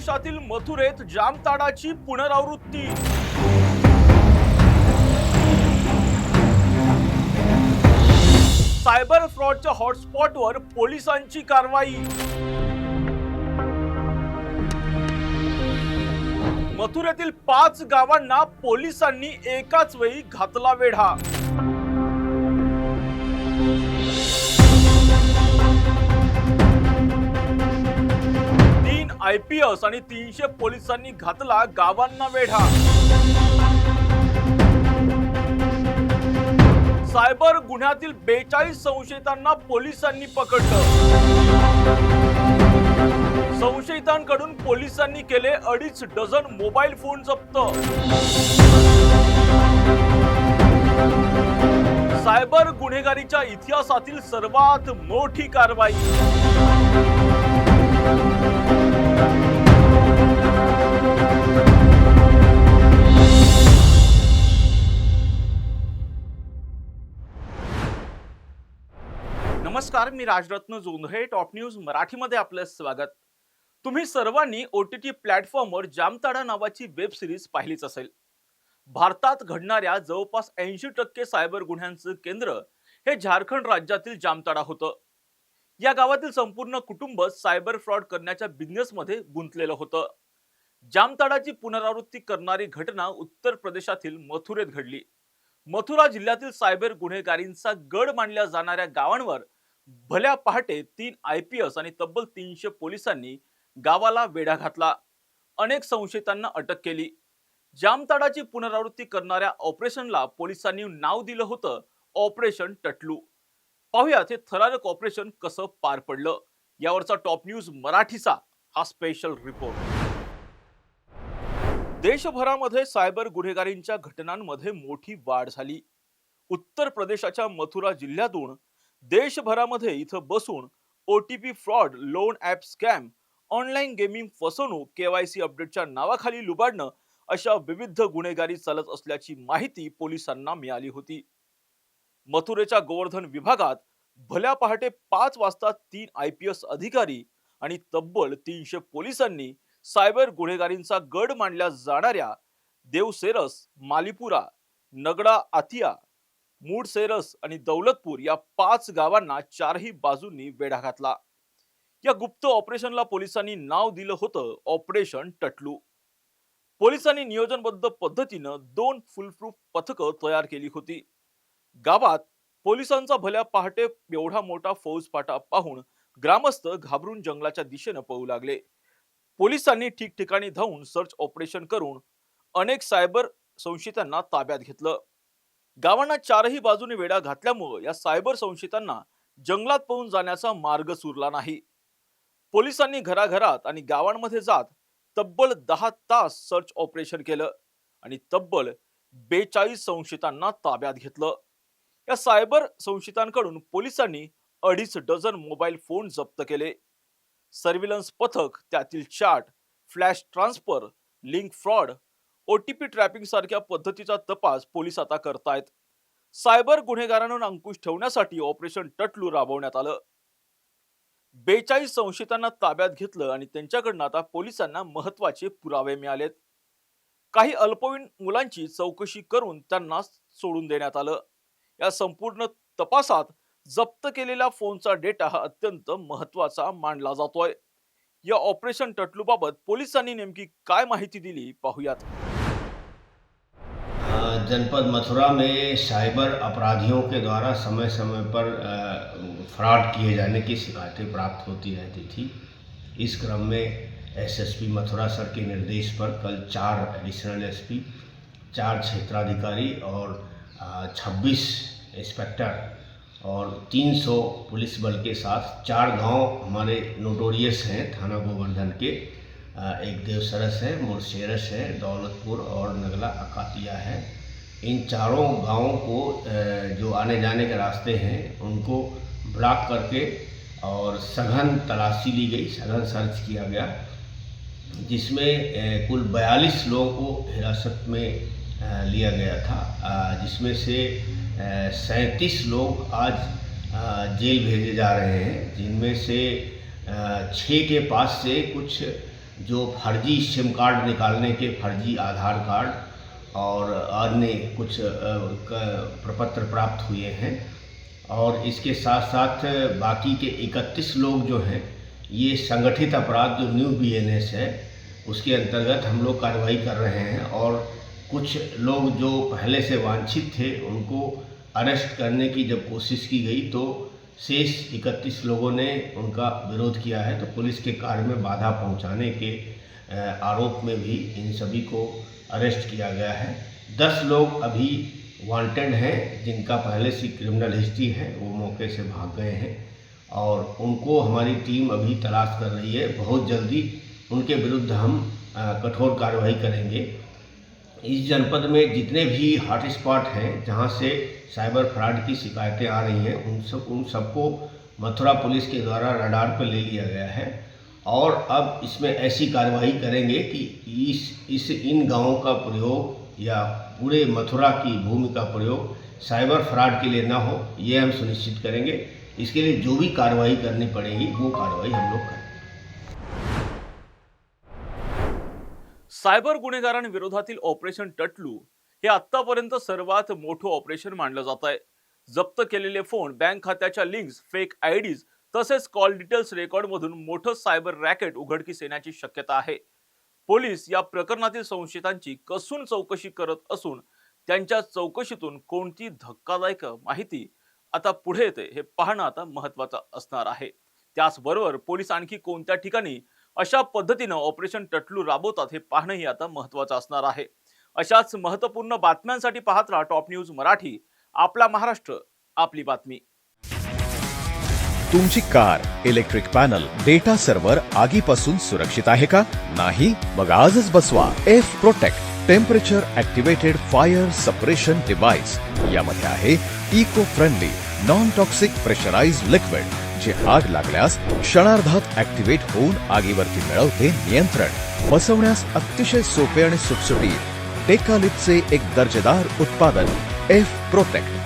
प्रदेशातील मथुरेत जामताडाची पुनरावृत्ती। सायबर फ्रॉडच्या हॉटस्पॉटवर पोलिसांची कारवाई। मथुरेतील 5 गावांना पोलिसांनी एकाच वेळी घातला वेढा। IPS आणि 300 पोलिसांनी घातला गावांना वेढा। सायबर गुन्ह्यातील 42 संशयितांना पोलिसांनी पकडलं। संशयितांकडून पोलिसांनी केले 2.5 डझन मोबाईल फोन जप्त। सायबर गुन्हेगारीच्या इतिहासातील सर्वात मोठी कारवाई। नमस्कार, मी राजरत्न जोंधळे। टॉप न्यूज मराठीमध्ये आपलं स्वागत। तुम्ही सर्वांनी OTT प्लॅटफॉर्मवर जामताडा नावाची वेब सिरीज पाहिलीच असेल। भारतात घडणाऱ्या जवळपास 80% सायबर गुन्ह्यांचं केंद्र हे झारखंड राज्यातील जामताडा होतं। या गावातील संपूर्ण कुटुंब सायबर फ्रॉड करण्याच्या बिझनेसमध्ये गुंतलेलं होतं। जामताडाची पुनरावृत्ती करणारी घटना उत्तर प्रदेशातील मथुरेत घडली। मथुरा जिल्ह्यातील सायबर गुन्हेगारींचा गड मानल्या जाणाऱ्या गावांवर भल्या पहाटे 3 IPS आणि तब्बल 300 पोलिसांनी गावाला वेढा घातला। अनेक संशयितांना अटक केली। जामताडाची पुनरावृत्ती करणाऱ्या ऑपरेशनला पोलिसांनी नाव दिलं होतं ऑपरेशन टटलू। पाहुयात हे थरारक ऑपरेशन कसं पार पडलं, यावरचा टॉप न्यूज मराठीचा हा स्पेशल रिपोर्ट। देशभरामध्ये सायबर गुन्हेगारींच्या घटनांमध्ये मोठी वाढ झाली। उत्तर प्रदेशाच्या मथुरा जिल्ह्यातून देशभरामध्ये इथं बसून OTP fraud, loan app scam, online gaming फसवणूक, KYC अपडेटच्या नावाखाली लुबाडणं अशा विविध गुन्हेगारी चालत असल्याची माहिती पोलिसांना मिळाली होती। मथुरेच्या गोवर्धन विभागात भल्या पहाटे 5 वाजता 3 IPS अधिकारी आणि तब्बल 300 पोलिसांनी सायबर गुन्हेगारींचा गड मानल्या जाणाऱ्या देवसेरस, मालीपुरा, नगडा आथिया, मूडसेरस आणि दौलतपूर या 5 गावांना चारही बाजूंनी वेढा घातला। या गुप्त ऑपरेशनला पोलिसांनी नाव दिलं होतं ऑपरेशन टटलू। पोलिसांनी नियोजनबद्ध पद्धतीनं 2 फुलप्रूफ पथकं तयार केली होती। गावात पोलिसांचा भल्या पहाटे एवढा मोठा फौजफाटा पाहून ग्रामस्थ घाबरून जंगलाच्या दिशेने पळू लागले। पोलिसांनी ठिकठिकाणी धावून सर्च ऑपरेशन करून अनेक सायबर संशयितांना ताब्यात घेतलं। गावांना चारही बाजूने वेढा घातल्यामुळे या सायबर संशयितांना जंगलात पळून जाण्याचा मार्ग सुरला नाही। पोलिसांनी घराघरात आणि गावांमध्ये जात तब्बल 10 तास सर्च ऑपरेशन केलं आणि तब्बल 42 संशयितांना ताब्यात घेतलं। या सायबर संशयितांकडून पोलिसांनी 2.5 डझन मोबाईल फोन जप्त केले। सर्व्हिलन्स पथक, त्यातील chat, flash transfer, link fraud, OTP trapping सारख्या पद्धतीचा तपास पोलीस आता करतायत। सायबर गुन्हेगारांवर अंकुश ठेवण्यासाठी ऑपरेशन टटलू राबवण्यात आलं। 42 संशयितांना ताब्यात घेतलं आणि त्यांच्याकडून आता पोलिसांना महत्त्वाचे पुरावे मिळालेत। काही अल्पवयीन मुलांची चौकशी करून त्यांना सोडून देण्यात आलं। या संपूर्ण तपासात जप्त केलेल्या फोनचा डेटा हा अत्यंत महत्त्वाचा मानला जातोय। या ऑपरेशन टटलू बाबत पोलिसांनी नेमकी काय माहिती दिली पाहुयात। जनपद मथुरा में साइबर अपराधियों के द्वारा समय समय पर फ्रॉड किए जाने की शिकायतें प्राप्त होती रहती थी। इस क्रम में SSP मथुरा सर के निर्देश पर कल 4 एडिशनल SP, 4 क्षेत्राधिकारी और 26 इंस्पेक्टर और 300 पुलिस बल के साथ 4 गांव हमारे नोटोरियस हैं थाना गोवर्धन के। एक देवसरस है, मूडसेरस है, दौलतपुर और नगला अकातिया है। इन चारों गांवों को जो आने जाने के रास्ते हैं उनको ब्लॉक करके और सघन तलाशी ली गई, सघन सर्च किया गया, जिसमें कुल 42 लोगों को हिरासत में लिया गया था, जिसमें से 37 लोग आज जेल भेजे जा रहे हैं, जिनमें से 6 के पास से कुछ जो फर्जी सिम कार्ड निकालने के फर्जी आधार कार्ड और अन्य कुछ प्रपत्र प्राप्त हुए हैं। और इसके साथ साथ बाकी के 31 लोग जो हैं, ये संगठित अपराध जो न्यू BNS है उसके अंतर्गत हम लोग कार्रवाई कर रहे हैं। और कुछ लोग जो पहले से वांछित थे उनको अरेस्ट करने की जब कोशिश की गई तो शेष 31 लोगों ने उनका विरोध किया है। तो पुलिस के कार्य में बाधा पहुंचाने के आरोप में भी इन सभी को अरेस्ट किया गया है। 10 लोग अभी वांटेड हैं जिनका पहले से क्रिमिनल हिस्ट्री है, वो मौके से भाग गए हैं और उनको हमारी टीम अभी तलाश कर रही है। बहुत जल्दी उनके विरुद्ध हम कठोर कार्रवाई करेंगे। इस जनपद में जितने भी हॉटस्पॉट हैं जहां से साइबर फ्रॉड की शिकायतें आ रही हैं उन सबको मथुरा पुलिस के द्वारा रडार पर ले लिया गया है। और अब इसमें ऐसी कार्रवाई करेंगे कि इन गांवों का प्रयोग या पूरे मथुरा की भूमि का प्रयोग साइबर फ्रॉड के लिए ना हो, ये हम सुनिश्चित करेंगे। इसके लिए जो भी कार्रवाई करनी पड़ेगी वो कार्रवाई हम लोग करेंगे। सायबर गुन्हेगारांविरोधातील ऑपरेशन टटलू हे आतापर्यंत सर्वात मोठं ऑपरेशन मानलं जात आहे। जप्त केलेले फोन, बँक खात्याच्या लिंक्स, फेक आयडीज तसेच कॉल डिटेल्स रेकॉर्डमधून मोठं सायबर रॅकेट उघडकीस येण्याची शक्यता आहे। पोलीस या प्रकरणातील संशयितांची कसून चौकशी करत असून त्यांच्या चौकशीतून कोणती धक्कादायक माहिती आता पुढे येते हे पाहणं आता महत्त्वाचं असणार आहे। त्याचबरोबर पोलीस आणखी कोणत्या ठिकाणी अशा पद्धतीने ऑपरेशन टटलू राबवतात हे पाहणंही आता महत्त्वाचं असणार आहे। अशाच महत्त्वपूर्ण बातम्यांसाठी पाहत राहा टॉप न्यूज मराठी, आपला महाराष्ट्र, आपली बातमी। तुमची car, electric panel, data server आगीपासून सुरक्षित आहे का? नाही? मग आजच बसवा F protect temperature activated fire suppression device. यामध्ये आहे eco friendly non toxic pressurised liquid जे आग लागल्यास क्षणार्धात ॲक्टिवेट होऊन आगीवरती मिळवते नियंत्रण। बसवण्यास अतिशय सोपे आणि सुटसुटीत टेकालिपचे एक दर्जेदार उत्पादन एफ प्रोटेक्ट।